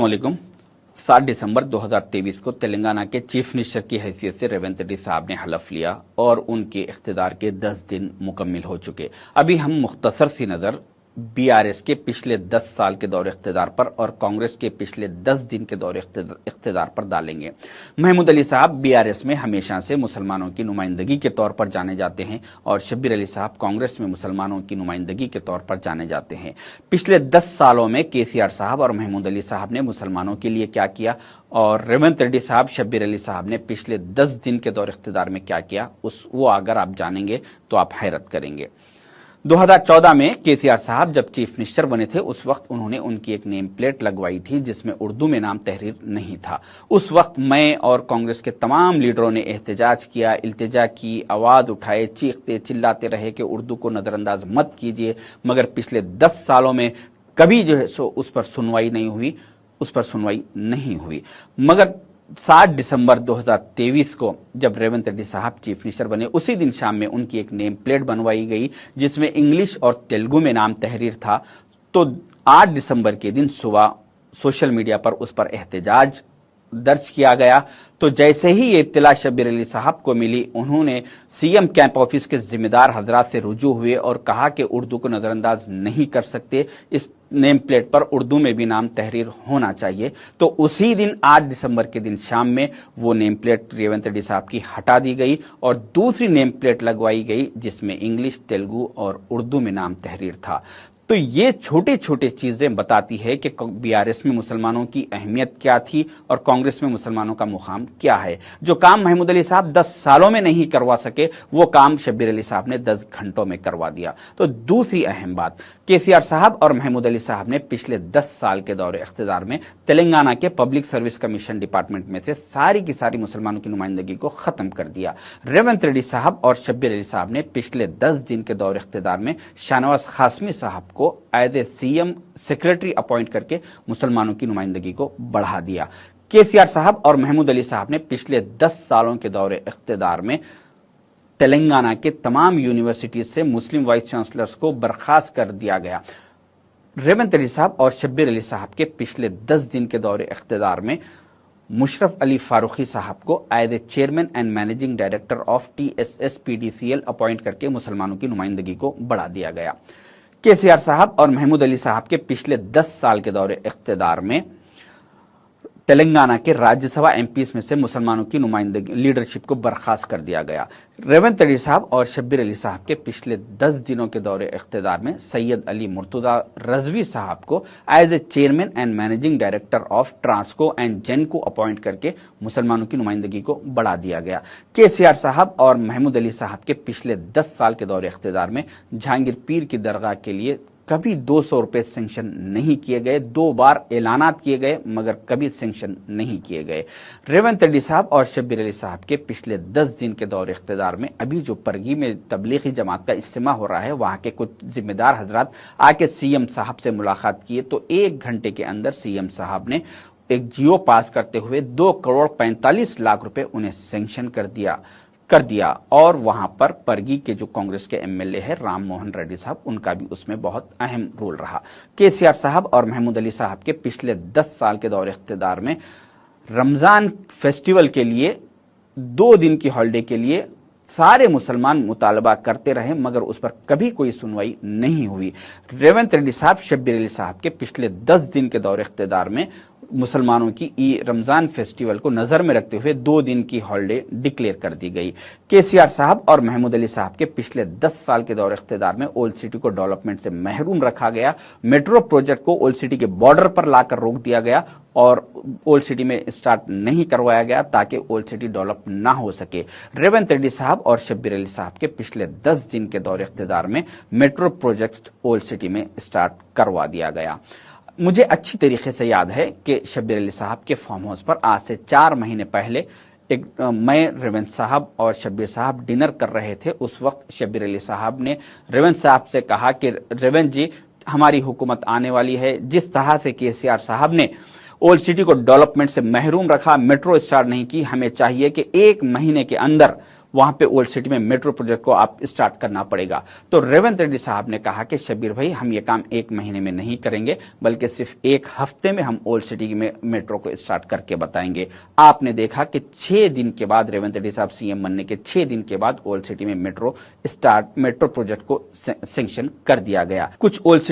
अस्सलामुअलैकुम। 7 दिसंबर 2023 को तेलंगाना के चीफ मिनिस्टर की हैसियत से रेवंत रेड्डी साहब ने हलफ लिया और उनके इख्तिदार के 10 दिन मुकम्मिल हो चुके। अभी हम मुख्तसर सी नज़र बीआरएस के पिछले 10 साल के दौरे इख्तिदार पर और कांग्रेस के पिछले 10 दिन के दौरे इख्तिदार पर डालेंगे। महमूद अली साहब बीआरएस में हमेशा से मुसलमानों की नुमाइंदगी के तौर पर जाने जाते हैं और शब्बीर अली साहब कांग्रेस में मुसलमानों की नुमाइंदगी के तौर पर जाने जाते हैं। पिछले 10 सालों में केसीआर साहब और महमूद अली साहब ने मुसलमानों के लिए क्या किया और रेवंत रेड्डी साहब शब्बीर अली साहब ने पिछले 10 दिन के दौरे इख्तिदार में क्या किया, वो अगर आप जानेंगे तो आप हैरत करेंगे। 2014 में केसीआर साहब जब चीफ मिनिस्टर बने थे उस वक्त उन्होंने उनकी एक नेम प्लेट लगवाई थी जिसमें उर्दू में नाम तहरीर नहीं था। उस वक्त मैं और कांग्रेस के तमाम लीडरों ने एहतजाज किया, इल्तिजा की, आवाज उठाए, चीखते चिल्लाते रहे कि उर्दू को नजरअंदाज मत कीजिए, मगर पिछले 10 सालों में कभी जो है सो उस पर सुनवाई नहीं हुई। मगर 7 दिसंबर 2023 को जब रेवंत रेड्डी साहब चीफ मिनिस्टर बने उसी दिन शाम में उनकी एक नेम प्लेट बनवाई गई जिसमें इंग्लिश और तेलुगु में नाम तहरीर था। तो 8 दिसंबर के दिन सुबह सोशल मीडिया पर उस पर एहतजाज दर्ज किया गया। तो जैसे ही ये इत्तला शब्बीर अली साहब को मिली उन्होंने सीएम कैंप ऑफिस के जिम्मेदार हजरात से रुजू हुए और कहा कि उर्दू को नजरअंदाज नहीं कर सकते, इस नेम प्लेट पर उर्दू में भी नाम तहरीर होना चाहिए। तो उसी दिन 8 दिसंबर के दिन शाम में वो नेम प्लेट रेवंत रेड्डी साहब की हटा दी गई और दूसरी नेम प्लेट लगवाई गई जिसमें इंग्लिश, तेलुगु और उर्दू में नाम तहरीर था। तो ये छोटे छोटे चीजें बताती है कि बीआरएस में मुसलमानों की अहमियत क्या थी और कांग्रेस में मुसलमानों का मुकाम क्या है। जो काम महमूद अली साहब 10 सालों में नहीं करवा सके वो काम शब्बीर अली साहब ने 10 घंटों में करवा दिया। तो दूसरी अहम बात, केसीआर साहब और महमूद अली साहब ने पिछले 10 साल के दौरे इख्तिदार में तेलंगाना के पब्लिक सर्विस कमीशन डिपार्टमेंट में से सारी की सारी मुसलमानों की नुमाइंदगी को खत्म कर दिया। रेवंत रेड्डी साहब और शब्बीर अली साहब ने पिछले 10 दिन के दौरे इख्तिदार में शाहनवाज कासमी साहब को as a CM secretary appoint करके मुसलमानों की नुमाइंदगी को बढ़ा दिया। केसीआर साहब और महमूद अली साहब ने पिछले 10 सालों के दौरे इख्तिदार में तेलंगाना के तमाम यूनिवर्सिटीज से मुस्लिम वाइस चांसलर्स को बर्खास्त कर दिया गया। रेवंत अली साहब और शब्बीर अली साहब के पिछले 10 दिन के दौरे इख्तिदार में मुशर्रफ अली फारूकी साहब को as a chairman and managing director of TSS-PDCL appoint करके मुसलमानों की नुमाइंदगी को बढ़ा दिया गया। केसीआर साहब और महमूद अली साहब के पिछले 10 साल के दौरे इख्तिदार में तेलंगाना के राज्यसभा एमपीज में से मुसलमानों की नुमाइंदगी लीडरशिप को बर्खास्त कर दिया गया। रेवंत रेड्डी साहब और शब्बीर अली साहब के पिछले 10 दिनों के दौरे इख्तिदार में सैयद अली मुर्तजा रजवी साहब को as a chairman and managing director of Transco and Genco appoint करके मुसलमानों की नुमाइंदगी को बढ़ा दिया गया। केसीआर साहब और महमूद अली साहब के पिछले 10 साल के दौरे इख्तिदार में जहांगीर पीर की दरगाह के लिए कभी 200 रुपए सेंक्शन नहीं किए गए। 2 बार ऐलानात किए गए मगर कभी सेंक्शन नहीं किए गए। रेवंत रेड्डी साहब और शब्बीर अली साहब के पिछले 10 दिन के दौरे इख्तिदार में अभी जो परगी में तबलीगी जमात का इज्तिमा हो रहा है वहां के कुछ जिम्मेदार हजरात आके सीएम साहब से मुलाकात किए तो 1 घंटे के अंदर सीएम साहब ने एक जियो पास करते हुए 2 करोड़ 45 लाख रुपए उन्हें सेंक्शन कर दिया और वहां पर परगी के जो कांग्रेस के एमएलए है राम मोहन रेड्डी साहब उनका भी उसमें बहुत अहम रोल रहा। केसीआर साहब और महमूद अली साहब के पिछले 10 साल के दौरे इख्तिदार में रमजान फेस्टिवल के लिए 2 दिन की हॉलिडे के लिए सारे मुसलमान मुतालबा करते रहे मगर उस पर कभी कोई सुनवाई नहीं हुई। रेवंत रेड्डी साहब शब्बीर अली साहब के पिछले 10 दिन के दौरे इख्तिदार में मुसलमानों की रमजान फेस्टिवल को नजर में रखते हुए 2 दिन की हॉलिडे डिक्लेयर कर दी गई। केसीआर साहब और महमूद अली साहब के पिछले 10 साल के दौरे इख्तिदार में ओल्ड सिटी को डेवलपमेंट से महरूम रखा गया। मेट्रो प्रोजेक्ट को ओल्ड सिटी के बॉर्डर पर लाकर रोक दिया गया और ओल्ड सिटी में स्टार्ट नहीं करवाया गया ताकि ओल्ड सिटी डेवलप ना हो सके। रेवंत रेड्डी साहब और शब्बीर अली साहब के पिछले 10 दिन के दौरे इख्तिदार में मेट्रो प्रोजेक्ट ओल्ड सिटी में स्टार्ट करवा दिया गया। मुझे अच्छी तरीके से याद है कि शब्बीर अली साहब के फार्म हाउस पर आज से 4 महीने पहले मैं रेवंत साहब और शब्बीर साहब डिनर कर रहे थे। उस वक्त शब्बीर अली साहब ने रेवंत साहब से कहा कि रेवंत जी हमारी हुकूमत आने वाली है। जिस तरह से केसीआर साहब ने ओल्ड सिटी को डेवलपमेंट से महरूम रखा, मेट्रो स्टार्ट नहीं की, हमें चाहिए कि 1 महीने के अंदर वहां पे ओल्ड सिटी में मेट्रो प्रोजेक्ट को आप स्टार्ट करना पड़ेगा। तो रेवंत रेड्डी साहब ने कहा कि शब्बीर भाई, हम ये काम 1 महीने में नहीं करेंगे, बल्कि सिर्फ 1 हफ्ते में हम ओल्ड सिटी में मेट्रो को स्टार्ट करके बताएंगे। आपने देखा कि 6 दिन के बाद, रेवंत रेड्डी साहब सीएम बनने के 6 दिन के बाद ओल्ड सिटी में मेट्रो प्रोजेक्ट को सैंक्शन कर दिया गया। कुछ ओल्ड